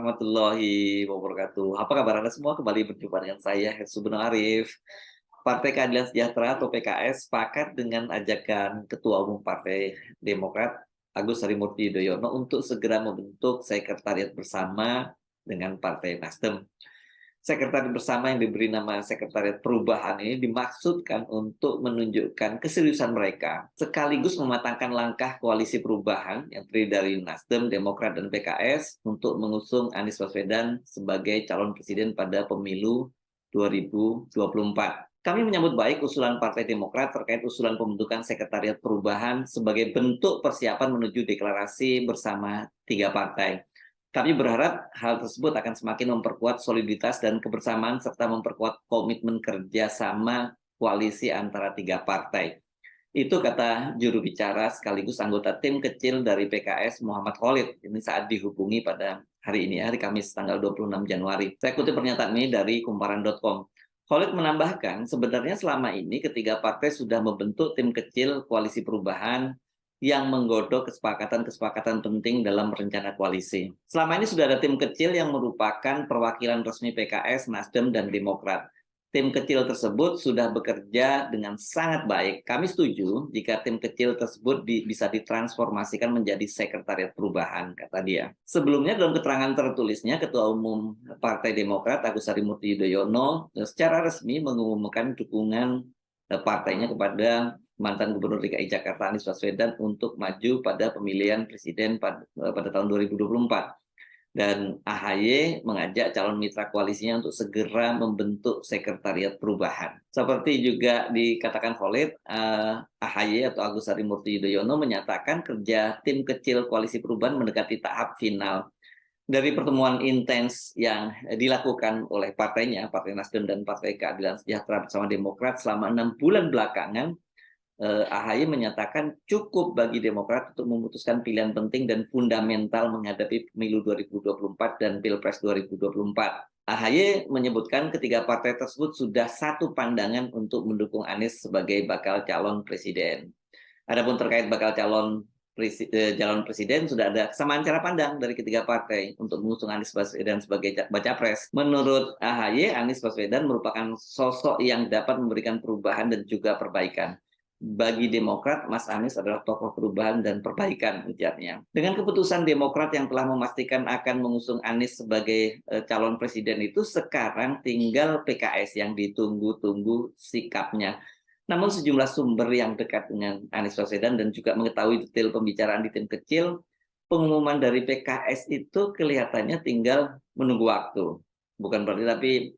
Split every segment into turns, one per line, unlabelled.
warahmatullahi wabarakatuh. Apa kabar Anda semua? Kembali berjumpa dengan saya, Hersubun Arif. Partai Keadilan Sejahtera atau PKS sepakat dengan ajakan Ketua Umum Partai Demokrat Agus Harimurti Yudhoyono untuk segera membentuk sekretariat bersama dengan Partai Nasdem. Sekretariat bersama yang diberi nama Sekretariat Perubahan ini dimaksudkan untuk menunjukkan keseriusan mereka, sekaligus mematangkan langkah koalisi perubahan yang terdiri dari Nasdem, Demokrat, dan PKS untuk mengusung Anies Baswedan sebagai calon presiden pada pemilu 2024. Kami menyambut baik usulan Partai Demokrat terkait usulan pembentukan Sekretariat Perubahan sebagai bentuk persiapan menuju deklarasi bersama tiga partai. Kami berharap hal tersebut akan semakin memperkuat soliditas dan kebersamaan serta memperkuat komitmen kerjasama koalisi antara tiga partai. Itu kata juru bicara sekaligus anggota tim kecil dari PKS Muhammad Khalid. Ini saat dihubungi pada hari ini, hari Kamis tanggal 26 Januari. Saya kutip pernyataan ini dari kumparan.com. Khalid menambahkan, sebenarnya selama ini ketiga partai sudah membentuk tim kecil koalisi perubahan yang menggodok kesepakatan-kesepakatan penting dalam rencana koalisi. Selama ini sudah ada tim kecil yang merupakan perwakilan resmi PKS, Nasdem, dan Demokrat. Tim kecil tersebut sudah bekerja dengan sangat baik. Kami setuju jika tim kecil tersebut bisa ditransformasikan menjadi sekretariat perubahan, kata dia. Sebelumnya dalam keterangan tertulisnya, Ketua Umum Partai Demokrat Agus Harimurti Yudhoyono secara resmi mengumumkan dukungan partainya kepada mantan Gubernur DKI Jakarta Anies Baswedan untuk maju pada pemilihan presiden pada tahun 2024. Dan AHY mengajak calon mitra koalisinya untuk segera membentuk sekretariat perubahan. Seperti juga dikatakan Khalid, AHY atau Agus Harimurti Yudhoyono menyatakan kerja tim kecil koalisi perubahan mendekati tahap final. Dari pertemuan intens yang dilakukan oleh partainya, Partai Nasdem dan Partai Keadilan Sejahtera bersama Demokrat selama 6 bulan belakangan, AHY menyatakan cukup bagi Demokrat untuk memutuskan pilihan penting dan fundamental menghadapi pemilu 2024 dan Pilpres 2024. AHY menyebutkan ketiga partai tersebut sudah satu pandangan untuk mendukung Anies sebagai bakal calon presiden. Adapun terkait bakal calon presiden sudah ada kesamaan cara pandang dari ketiga partai untuk mengusung Anies Baswedan sebagai baca pres. Menurut AHY, Anies Baswedan merupakan sosok yang dapat memberikan perubahan dan juga perbaikan. Bagi Demokrat, Mas Anies adalah tokoh perubahan dan perbaikan, ujarnya. Dengan keputusan Demokrat yang telah memastikan akan mengusung Anies sebagai calon presiden itu, sekarang tinggal PKS yang ditunggu-tunggu sikapnya. Namun sejumlah sumber yang dekat dengan Anies Baswedan dan juga mengetahui detail pembicaraan di tim kecil, pengumuman dari PKS itu kelihatannya tinggal menunggu waktu. Bukan berarti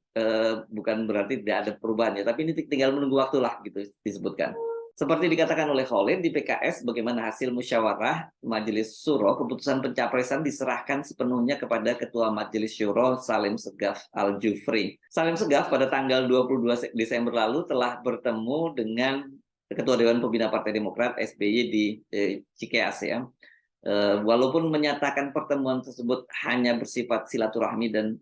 tidak ada perubahannya, tapi ini tinggal menunggu waktu lah gitu disebutkan. Seperti dikatakan oleh Khalid, di PKS bagaimana hasil musyawarah Majelis Syuro, keputusan pencapresan diserahkan sepenuhnya kepada Ketua Majelis Syuro Salim Segaf Al-Jufri. Salim Segaf pada tanggal 22 Desember lalu telah bertemu dengan Ketua Dewan Pembina Partai Demokrat SBY di Cikeas ya. Walaupun menyatakan pertemuan tersebut hanya bersifat silaturahmi dan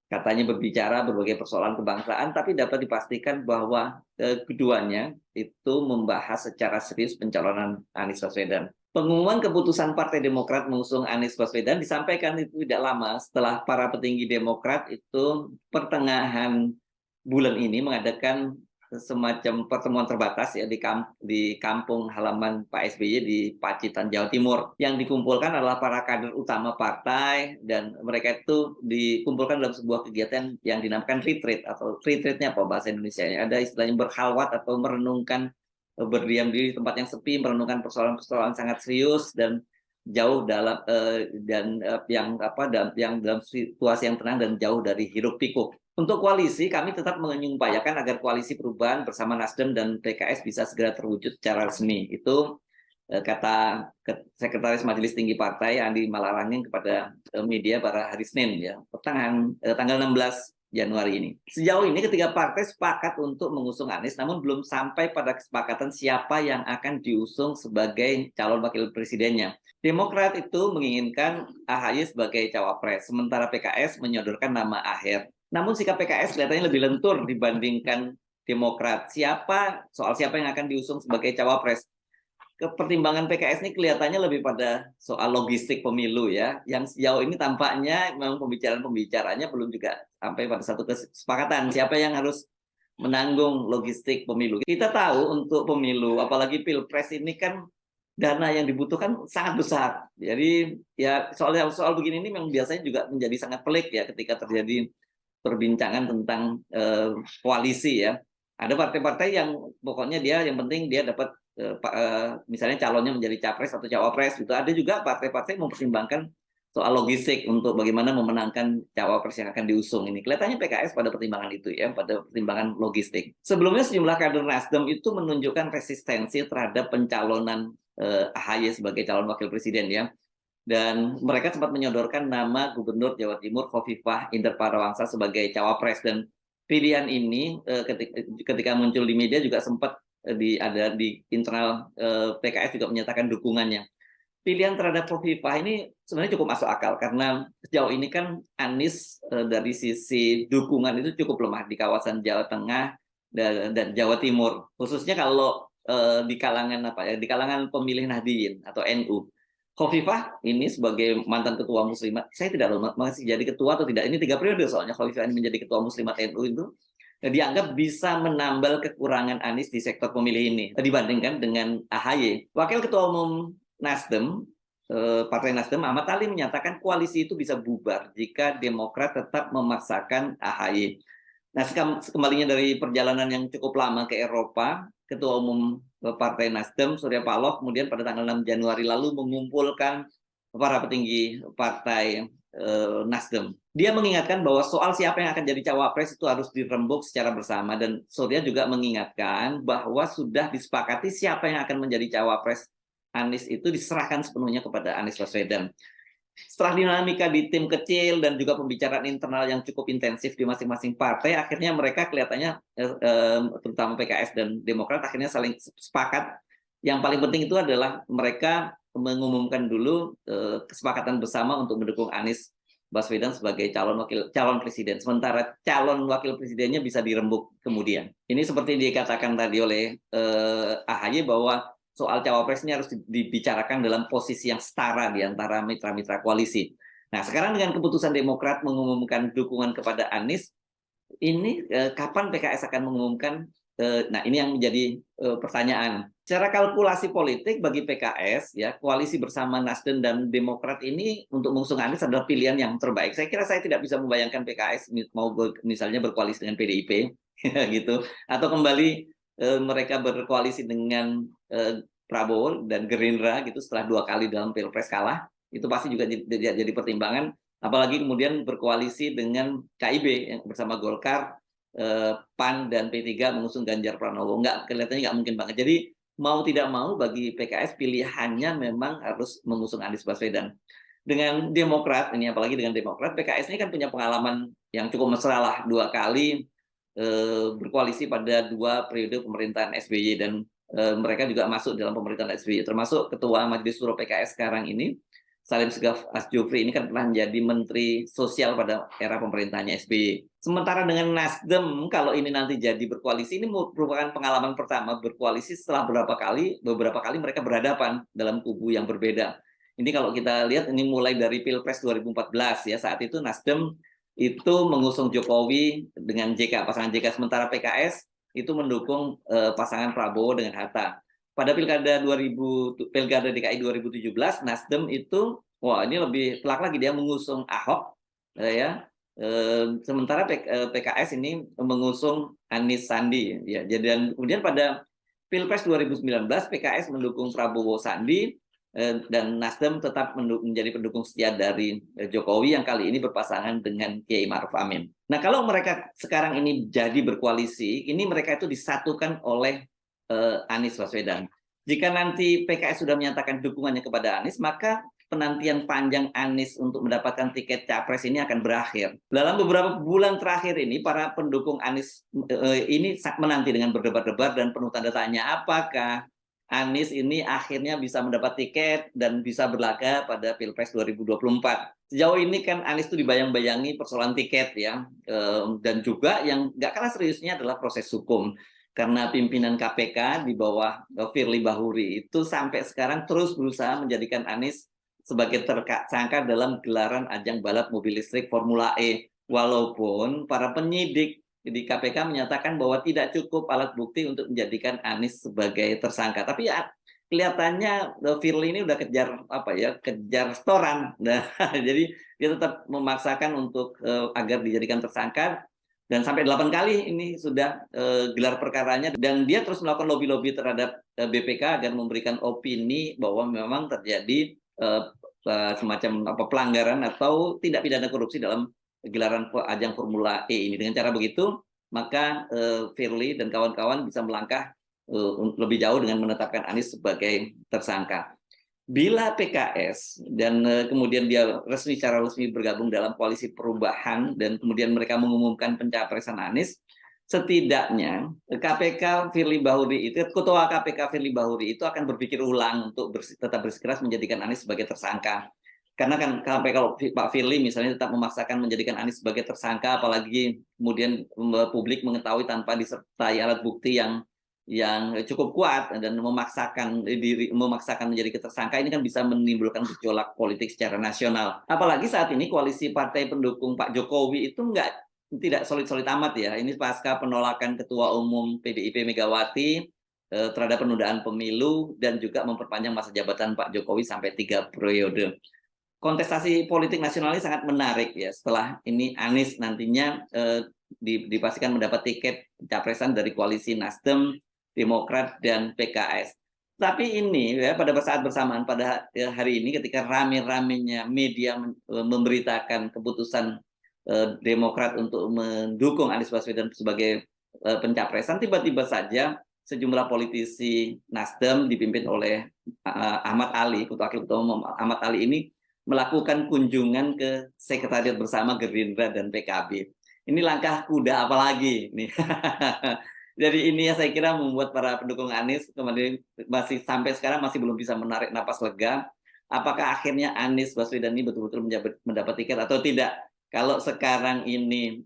katanya berbicara berbagai persoalan kebangsaan, tapi dapat dipastikan bahwa keduanya itu membahas secara serius pencalonan Anies Baswedan. Pengumuman keputusan Partai Demokrat mengusung Anies Baswedan disampaikan itu tidak lama setelah para petinggi Demokrat itu pertengahan bulan ini mengadakan semacam pertemuan terbatas ya di kampung halaman Pak SBY di Pacitan, Jawa Timur. Yang dikumpulkan adalah para kader utama partai dan mereka itu dikumpulkan dalam sebuah kegiatan yang dinamakan retreat atau retreatnya apa bahasa Indonesia-nya. Ada istilahnya berkhalwat atau merenungkan, berdiam diri di tempat yang sepi, merenungkan persoalan-persoalan sangat serius dan jauh dalam yang dalam situasi yang tenang dan jauh dari hiruk pikuk. Untuk koalisi, kami tetap mengupayakan agar koalisi perubahan bersama Nasdem dan PKS bisa segera terwujud secara resmi. Itu kata Sekretaris Majelis Tinggi Partai Andi Malarangeng kepada media pada hari Senin ya, tanggal 16 Januari ini. Sejauh ini ketiga partai sepakat untuk mengusung Anies, namun belum sampai pada kesepakatan siapa yang akan diusung sebagai calon wakil presidennya. Demokrat itu menginginkan AHY sebagai cawapres, sementara PKS menyodorkan nama Aher. Namun sikap PKS kelihatannya lebih lentur dibandingkan Demokrat. Soal siapa yang akan diusung sebagai cawapres? Pertimbangan PKS ini kelihatannya lebih pada soal logistik pemilu ya, yang sejauh ini tampaknya memang pembicaraan-pembicaranya belum juga sampai pada satu kesepakatan siapa yang harus menanggung logistik pemilu. Kita tahu untuk pemilu, apalagi pilpres ini kan dana yang dibutuhkan sangat besar. Jadi ya soal begini ini memang biasanya juga menjadi sangat pelik ya ketika terjadi perbincangan tentang koalisi ya. Ada partai-partai yang pokoknya dia yang penting dia dapat misalnya calonnya menjadi capres atau cawapres gitu. Ada juga partai-partai mempertimbangkan soal logistik untuk bagaimana memenangkan cawapres yang akan diusung ini. Kelihatannya PKS pada pertimbangan itu ya, pada pertimbangan logistik. Sebelumnya sejumlah kader Nasdem itu menunjukkan resistensi terhadap pencalonan AHY sebagai calon wakil presiden ya. Dan mereka sempat menyodorkan nama Gubernur Jawa Timur Khofifah Indar Parawansa sebagai cawapres, dan pilihan ini ketika muncul di media juga sempat ada di internal PKS juga menyatakan dukungannya. Pilihan terhadap Khofifah ini sebenarnya cukup masuk akal karena sejauh ini kan Anies dari sisi dukungan itu cukup lemah di kawasan Jawa Tengah dan Jawa Timur, khususnya kalau di kalangan di kalangan pemilih Nahdliyin atau NU. Khofifah ini sebagai mantan ketua Muslimat, saya tidak tahu masih jadi ketua atau tidak. Ini 3 periode soalnya Khofifah ini menjadi ketua Muslimat NU itu dianggap bisa menambal kekurangan Anies di sektor pemilih ini dibandingkan dengan AHY. Wakil Ketua Umum Nasdem, Partai Nasdem Ahmad Ali menyatakan koalisi itu bisa bubar jika Demokrat tetap memaksakan AHY. Nah, kembalinya dari perjalanan yang cukup lama ke Eropa, Ketua Umum Partai Nasdem, Surya Paloh, kemudian pada tanggal 6 Januari lalu mengumpulkan para petinggi Partai Nasdem. Dia mengingatkan bahwa soal siapa yang akan jadi cawapres itu harus dirembuk secara bersama, dan Surya juga mengingatkan bahwa sudah disepakati siapa yang akan menjadi cawapres Anies itu diserahkan sepenuhnya kepada Anies Baswedan. Setelah dinamika di tim kecil dan juga pembicaraan internal yang cukup intensif di masing-masing partai, akhirnya mereka kelihatannya, terutama PKS dan Demokrat, akhirnya saling sepakat. Yang paling penting itu adalah mereka mengumumkan dulu kesepakatan bersama untuk mendukung Anies Baswedan sebagai calon presiden. Sementara calon wakil presidennya bisa dirembuk kemudian. Ini seperti dikatakan tadi oleh AHY bahwa soal cawapres ini harus dibicarakan dalam posisi yang setara di antara mitra-mitra koalisi. Nah, sekarang dengan keputusan Demokrat mengumumkan dukungan kepada Anies, ini kapan PKS akan mengumumkan? Nah, ini yang menjadi pertanyaan. Secara kalkulasi politik bagi PKS, ya koalisi bersama Nasdem dan Demokrat ini untuk mengusung Anies adalah pilihan yang terbaik. Saya kira saya tidak bisa membayangkan PKS mau misalnya berkoalisi dengan PDIP, gitu, atau kembali mereka berkoalisi dengan Prabowo dan Gerindra gitu setelah 2 kali dalam Pilpres kalah. Itu pasti juga jadi pertimbangan, apalagi kemudian berkoalisi dengan KIB yang bersama Golkar, PAN dan P3 mengusung Ganjar Pranowo. Kelihatannya nggak mungkin banget. Jadi mau tidak mau bagi PKS pilihannya memang harus mengusung Anies Baswedan. Dengan Demokrat ini, apalagi dengan Demokrat, PKS ini kan punya pengalaman yang cukup mesra lah, 2 kali berkoalisi pada 2 periode pemerintahan SBY, dan mereka juga masuk dalam pemerintahan SBY, termasuk Ketua Majelis Suro PKS sekarang ini, Salim Segaf Asjufri, ini kan pernah menjadi Menteri Sosial pada era pemerintahannya SBY. Sementara dengan Nasdem, kalau ini nanti jadi berkoalisi, ini merupakan pengalaman pertama berkoalisi setelah beberapa kali mereka berhadapan dalam kubu yang berbeda. Ini kalau kita lihat ini mulai dari Pilpres 2014 ya, saat itu Nasdem itu mengusung Jokowi dengan JK, pasangan JK, sementara PKS itu mendukung pasangan Prabowo dengan Hatta. Pada Pilkada DKI 2017, Nasdem itu ini lebih telak lagi, dia mengusung Ahok ya. Sementara PKS ini mengusung Anies Sandi ya. Dan kemudian pada Pilpres 2019 PKS mendukung Prabowo Sandi, dan Nasdem tetap menjadi pendukung setia dari Jokowi yang kali ini berpasangan dengan Kiai Ma'ruf Amin. Nah, kalau mereka sekarang ini jadi berkoalisi, ini mereka itu disatukan oleh Anies Baswedan. Jika nanti PKS sudah menyatakan dukungannya kepada Anies, maka penantian panjang Anies untuk mendapatkan tiket capres ini akan berakhir. Dalam beberapa bulan terakhir ini, para pendukung Anies ini menanti dengan berdebar-debar dan penuh tanda tanya, apakah Anies ini akhirnya bisa mendapat tiket dan bisa berlaga pada Pilpres 2024. Sejauh ini kan Anies itu dibayang-bayangi persoalan tiket ya, dan juga yang nggak kalah seriusnya adalah proses hukum. karena pimpinan KPK di bawah Firly Bahuri itu sampai sekarang terus berusaha menjadikan Anies sebagai tersangka dalam gelaran ajang balap mobil listrik Formula E. Walaupun para penyidik di KPK menyatakan bahwa tidak cukup alat bukti untuk menjadikan Anies sebagai tersangka. Tapi ya kelihatannya Firly ini udah kejar setoran. Nah, jadi dia tetap memaksakan untuk agar dijadikan tersangka, dan sampai 8 kali ini sudah gelar perkaranya, dan dia terus melakukan lobby-lobby terhadap BPK agar memberikan opini bahwa memang terjadi semacam pelanggaran atau tindak pidana korupsi dalam gelaran ajang Formula E ini. Dengan cara begitu, maka Firly dan kawan-kawan bisa melangkah lebih jauh dengan menetapkan Anies sebagai tersangka. Bila PKS dan kemudian dia secara resmi bergabung dalam koalisi perubahan dan kemudian mereka mengumumkan pencapresan Anies, setidaknya KPK Firly Bahuri itu, ketua KPK Firly Bahuri itu akan berpikir ulang untuk tetap bersikeras menjadikan Anies sebagai tersangka. Karena kan sampai kalau Pak Firly misalnya tetap memaksakan menjadikan Anies sebagai tersangka, apalagi kemudian publik mengetahui tanpa disertai alat bukti yang cukup kuat dan memaksakan menjadi tersangka, ini kan bisa menimbulkan gejolak politik secara nasional. Apalagi saat ini koalisi partai pendukung Pak Jokowi itu tidak solid-solid amat ya. Ini pasca penolakan Ketua Umum PDIP Megawati terhadap penundaan pemilu dan juga memperpanjang masa jabatan Pak Jokowi sampai 3 periode. Kontestasi politik nasional ini sangat menarik ya. Setelah ini Anies nantinya dipastikan mendapat tiket pencapresan dari koalisi Nasdem, Demokrat, dan PKS. Tapi ini ya, pada saat bersamaan pada hari ini ketika rame-ramenya media memberitakan keputusan Demokrat untuk mendukung Anies Baswedan sebagai pencapresan, tiba-tiba saja sejumlah politisi Nasdem dipimpin oleh Ahmad Ali, Ketua Umum Ahmad Ali ini melakukan kunjungan ke sekretariat bersama Gerindra dan PKB. Ini langkah kuda apalagi nih. Jadi ini ya saya kira membuat para pendukung Anies kemudian sampai sekarang masih belum bisa menarik napas lega. Apakah akhirnya Anies Baswedan ini betul-betul mendapat tiket atau tidak? Kalau sekarang ini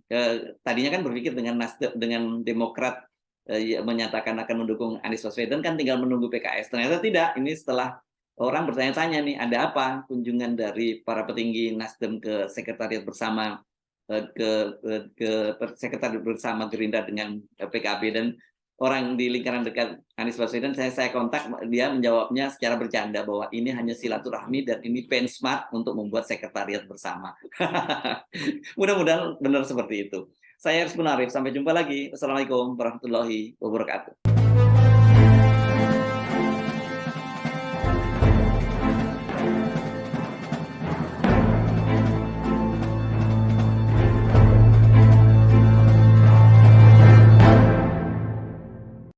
tadinya kan berpikir dengan Nasdem, dengan Demokrat menyatakan akan mendukung Anies Baswedan, kan tinggal menunggu PKS. Ternyata tidak. Ini setelah orang bertanya-tanya nih, ada apa kunjungan dari para petinggi Nasdem ke sekretariat bersama sekretariat bersama Gerindra dengan PKB, dan orang di lingkaran dekat Anies Baswedan saya kontak, dia menjawabnya secara bercanda bahwa ini hanya silaturahmi dan ini benchmark untuk membuat sekretariat bersama. Mudah-mudahan benar seperti itu. Saya Haris Munarif, sampai jumpa lagi. Wassalamualaikum warahmatullahi wabarakatuh.